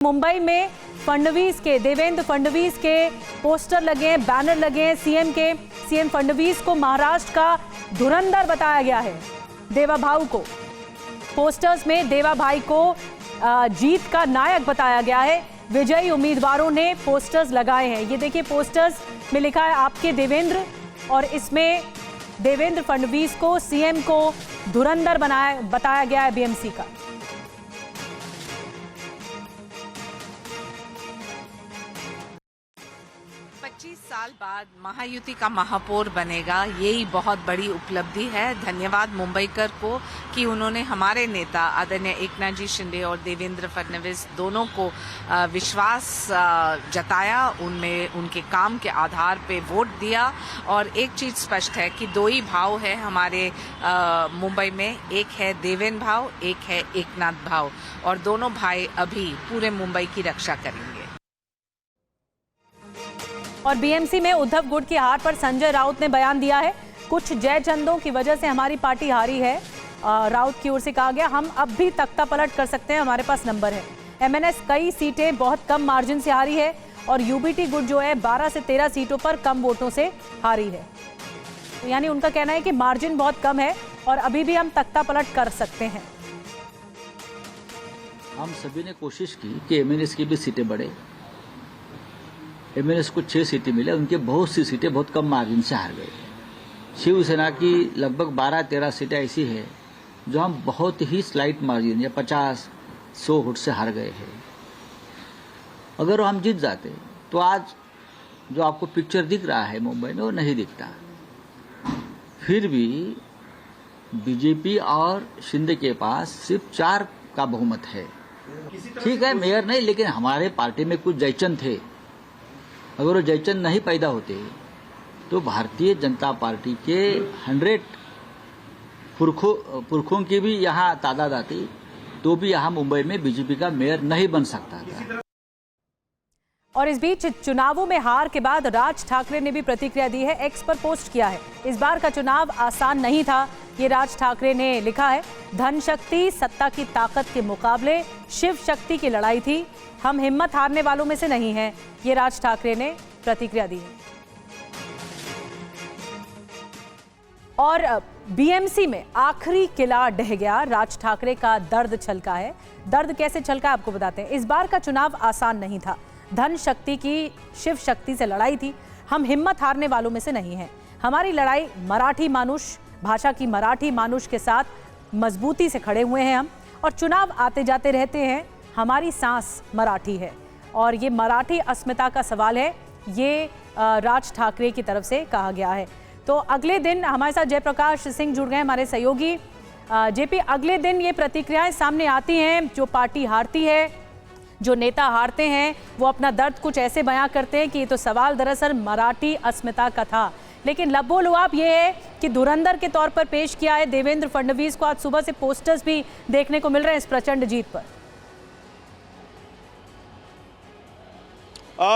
मुंबई में देवेंद्र फडणवीस के पोस्टर लगे हैं, बैनर लगे हैं सीएम फडणवीस को महाराष्ट्र का धुरंधर बताया गया है। देवा भाऊ को पोस्टर्स में देवा भाई को जीत का नायक बताया गया है। विजयी उम्मीदवारों ने पोस्टर्स लगाए हैं। ये देखिए, पोस्टर्स में लिखा है आपके देवेंद्र, और इसमें देवेंद्र फडणवीस को सीएम को धुरंधर बताया गया है बीएमसी का। 25 साल बाद महायुति का महापौर बनेगा, यही बहुत बड़ी उपलब्धि है। धन्यवाद मुंबईकर को कि उन्होंने हमारे नेता आदरणीय एकनाथ जी शिंदे और देवेंद्र फडणवीस दोनों को विश्वास जताया, उनमें उनके काम के आधार पे वोट दिया। और एक चीज स्पष्ट है कि दो ही भाव है हमारे मुंबई में, एक है देवेंद्र भाव, एक है एकनाथ भाव, और दोनों भाई अभी पूरे मुंबई की रक्षा करेंगे। और बीएमसी में उद्धव गुट की हार पर संजय राउत ने बयान दिया है। कुछ जयचंदों की वजह से हमारी पार्टी हारी है। राउत की ओर से कहा गया, हम अब भी तख्ता पलट कर सकते हैं, हमारे पास नंबर है। एमएनएस कई सीटें बहुत कम मार्जिन से हारी है, और यूबीटी गुट जो है 12 से 13 सीटों पर कम वोटों से हारी है। तो यानी उनका कहना है कि मार्जिन बहुत कम है और अभी भी हम तख्ता पलट कर सकते हैं। हम सभी ने कोशिश की कि एमएनएस की भी सीटें बढ़े। एमएनएस को 6 सीटें मिले, उनके बहुत सी सीटें बहुत कम मार्जिन से हार गए। शिवसेना की लगभग 12-13 सीटें ऐसी है जो हम बहुत ही स्लाइट मार्जिन या 50-100 वोट से हार गए हैं। अगर हम जीत जाते तो आज जो आपको पिक्चर दिख रहा है मुंबई में वो नहीं दिखता। फिर भी बीजेपी और शिंदे के पास सिर्फ 4 का बहुमत है। ठीक है, मेयर नहीं, लेकिन हमारे पार्टी में कुछ जयचंद थे। अगर वो जयचंद नहीं पैदा होते तो भारतीय जनता पार्टी के 100 पुरखों की भी यहाँ तादाद आती, तो भी यहाँ मुंबई में बीजेपी का मेयर नहीं बन सकता था। और इस बीच चुनावों में हार के बाद राज ठाकरे ने भी प्रतिक्रिया दी है, एक्स पर पोस्ट किया है। इस बार का चुनाव आसान नहीं था, ये राज ठाकरे ने लिखा है। धन शक्ति सत्ता की ताकत के मुकाबले शिव शक्ति की लड़ाई थी, हम हिम्मत हारने वालों में से नहीं हैं, ये राज ठाकरे ने प्रतिक्रिया दी है। और बीएमसी में आखिरी किला ढह गया, राज ठाकरे का दर्द छलका है। दर्द कैसे छलका आपको बताते हैं। इस बार का चुनाव आसान नहीं था, धन शक्ति की शिव शक्ति से लड़ाई थी, हम हिम्मत हारने वालों में से नहीं हैं। हमारी लड़ाई मराठी मानुष, भाषा की मराठी मानुष के साथ मजबूती से खड़े हुए हैं हम, और चुनाव आते जाते रहते हैं। हमारी सांस मराठी है, और ये मराठी अस्मिता का सवाल है, ये राज ठाकरे की तरफ से कहा गया है। तो अगले दिन हमारे साथ जयप्रकाश सिंह जुड़ गए, हमारे सहयोगी। जेपी, अगले दिन ये प्रतिक्रियाएं सामने आती हैं, जो पार्टी हारती है, जो नेता हारते हैं, वो अपना दर्द कुछ ऐसे बयां करते हैं कि ये तो सवाल दरअसल मराठी अस्मिता का था। लेकिन लबोलुआब ये है कि धुरंधर के तौर पर पेश किया है देवेंद्र फडणवीस को। आज सुबह से पोस्टर्स भी देखने को मिल रहे हैं इस प्रचंड जीत पर।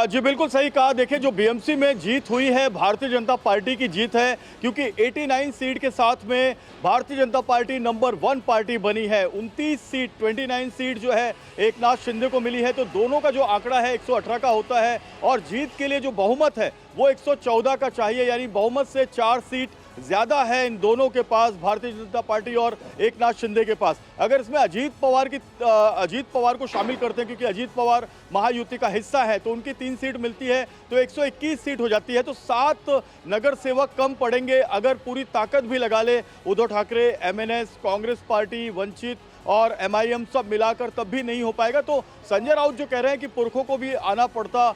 जी बिल्कुल सही कहा। देखिए, जो बीएमसी में जीत हुई है भारतीय जनता पार्टी की जीत है, क्योंकि 89 सीट के साथ में Bharatiya Janata party number 1 party बनी है। 29 सीट 29 सीट जो है एकनाथ शिंदे को मिली है, तो दोनों का जो आंकड़ा है 118 का होता है, और जीत के लिए जो बहुमत है वो 114 का चाहिए, यानी बहुमत से 4 सीट ज्यादा है इन दोनों के पास, भारतीय जनता पार्टी और एकनाथ शिंदे के पास। अगर इसमें अजीत पवार को शामिल करते हैं, क्योंकि अजीत पवार महायुति का हिस्सा है, तो उनकी 3 सीट मिलती है, तो 121 सीट हो जाती है। तो 7 नगर सेवक कम पड़ेंगे। अगर पूरी ताकत भी लगा ले उद्धव ठाकरे, एमएनएस, कांग्रेस पार्टी, वंचित और एमआईएम सब मिलाकर, तब भी नहीं हो पाएगा। तो संजय राउत जो कह रहे हैं कि पुरखों को भी आना पड़ता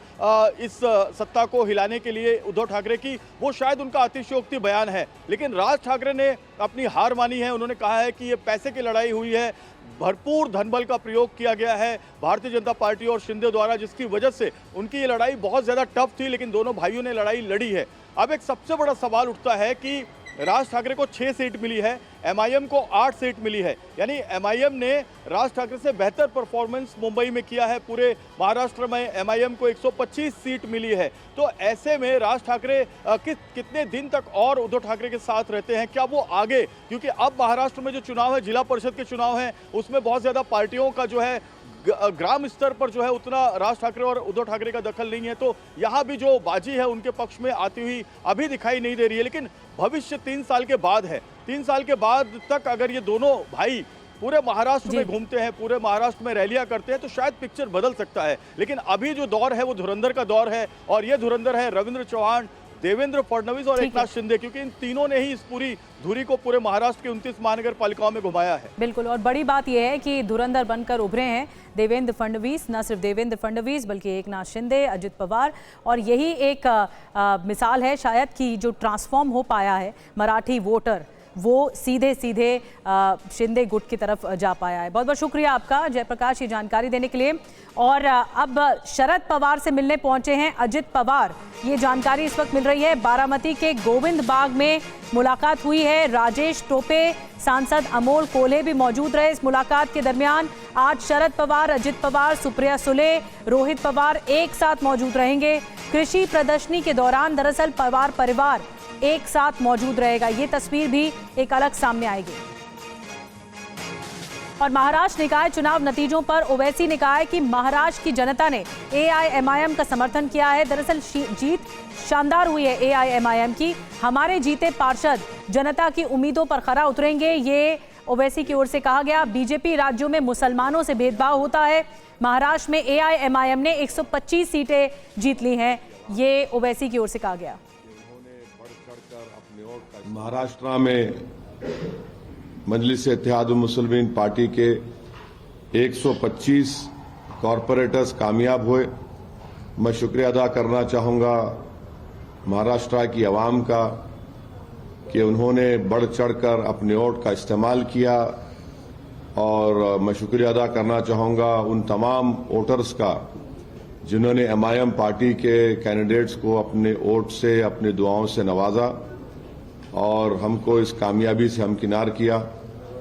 इस सत्ता को हिलाने के लिए उद्धव ठाकरे की, वो शायद उनका अतिशयोक्ति बयान है। लेकिन राज ठाकरे ने अपनी हार मानी है। उन्होंने कहा है कि ये पैसे की लड़ाई हुई है, भरपूर धनबल का प्रयोग किया गया है भारतीय जनता पार्टी और शिंदे द्वारा, जिसकी वजह से उनकी ये लड़ाई बहुत ज़्यादा टफ थी, लेकिन दोनों भाइयों ने लड़ाई लड़ी है। अब एक सबसे बड़ा सवाल उठता है कि राज ठाकरे को 6 सीट मिली है, एमआईएम को 8 सीट मिली है, यानी एमआईएम ने राज ठाकरे से बेहतर परफॉर्मेंस मुंबई में किया है। पूरे महाराष्ट्र में एमआईएम को 125 सीट मिली है। तो ऐसे में राज ठाकरे कितने दिन तक और उद्धव ठाकरे के साथ रहते हैं, क्या वो आगे, क्योंकि अब महाराष्ट्र में जो चुनाव है, जिला परिषद के चुनाव हैं, उसमें बहुत ज़्यादा पार्टियों का जो है ग्राम स्तर पर जो है उतना राज ठाकरे और उद्धव ठाकरे का दखल नहीं है, तो यहाँ भी जो बाजी है उनके पक्ष में आती हुई अभी दिखाई नहीं दे रही है। लेकिन भविष्य 3 साल के बाद है। 3 साल के बाद तक अगर ये दोनों भाई पूरे महाराष्ट्र में घूमते हैं, पूरे महाराष्ट्र में रैलियां करते हैं, तो शायद पिक्चर बदल सकता है। लेकिन अभी जो दौर है वो धुरंधर का दौर है, और ये धुरंधर है रविंद्र चौहान, देवेंद्र फडणवीस और एकनाथ शिंदे, क्योंकि इन तीनों ने ही इस पूरी धुरी को पूरे महाराष्ट्र की 29 महानगर पालिकाओं में घुमाया है। बिल्कुल, और बड़ी बात यह है कि धुरंधर बनकर उभरे हैं देवेंद्र फडणवीस, न सिर्फ देवेंद्र फडणवीस बल्कि एकनाथ शिंदे, अजित पवार, और यही एक मिसाल है शायद कि जो ट्रांसफॉर्म हो पाया है मराठी वोटर, वो सीधे सीधे शिंदे गुट की तरफ जा पाया है। बहुत बहुत शुक्रिया आपका जयप्रकाश, ये जानकारी देने के लिए। और अब शरद पवार से मिलने पहुंचे हैं अजित पवार, ये जानकारी इस वक्त मिल रही है। बारामती के गोविंद बाग में मुलाकात हुई है। राजेश टोपे, सांसद अमोल कोल्हे भी मौजूद रहे इस मुलाकात के दरमियान। आज शरद पवार, अजित पवार, सुप्रिया सुले, रोहित पवार एक साथ मौजूद रहेंगे। कृषि प्रदर्शनी के दौरान दरअसल पवार परिवार एक साथ मौजूद रहेगा, ये तस्वीर भी एक अलग सामने आएगी। और महाराष्ट्र निकाय चुनाव नतीजों पर ओवैसी ने कहा है कि महाराष्ट्र की जनता ने एआईएमआईएम का समर्थन किया है। दरअसल जीत शानदार हुई है एआईएमआईएम की। हमारे जीते पार्षद जनता की उम्मीदों पर खरा उतरेंगे, ये ओवैसी की ओर से कहा गया। बीजेपी राज्यों में मुसलमानों से भेदभाव होता है। महाराष्ट्र में एआईएमआईएम ने 125 सीटें जीत ली हैं, ये ओवैसी की ओर से कहा गया। महाराष्ट्र में मजलिस-ए-इत्तेहादुल मुस्लिमीन पार्टी के 125 कॉरपोरेटर्स कामयाब हुए। मैं शुक्रिया अदा करना चाहूँगा महाराष्ट्र की आवाम का कि उन्होंने बढ़ चढ़कर अपने वोट का इस्तेमाल किया, और मैं शुक्रिया अदा करना चाहूँगा उन तमाम वोटर्स का जिन्होंने एमआईएम पार्टी के कैंडिडेट्स को अपने वोट से, अपनी दुआओं से नवाजा और हमको इस कामयाबी से हमकिनार किया।